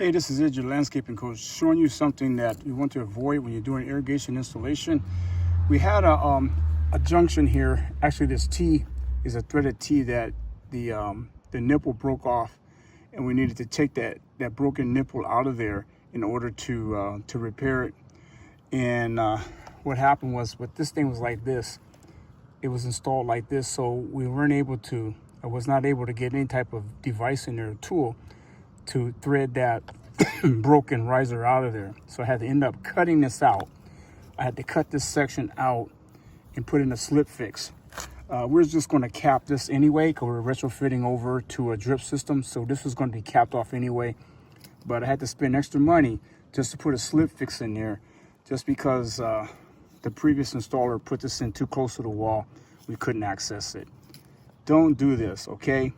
Hey, this is Ed, your landscaping coach, showing you something that you want to avoid when you're doing irrigation installation. We had a junction here. Actually, this T is a threaded T that the nipple broke off, and we needed to take that broken nipple out of there in order to repair it. And what happened was, with this thing was like this. It was installed like this, so we weren't able to. I was not able to get any type of device in there, tool, to thread that broken riser out of there. So I had to end up cutting this out. I had to cut this section out and put in a slip fix. We're just going to cap this anyway because we're retrofitting over to a drip system. So this was going to be capped off anyway. But I had to spend extra money just to put a slip fix in there, just because the previous installer put this in too close to the wall. We couldn't access it. Don't do this, okay?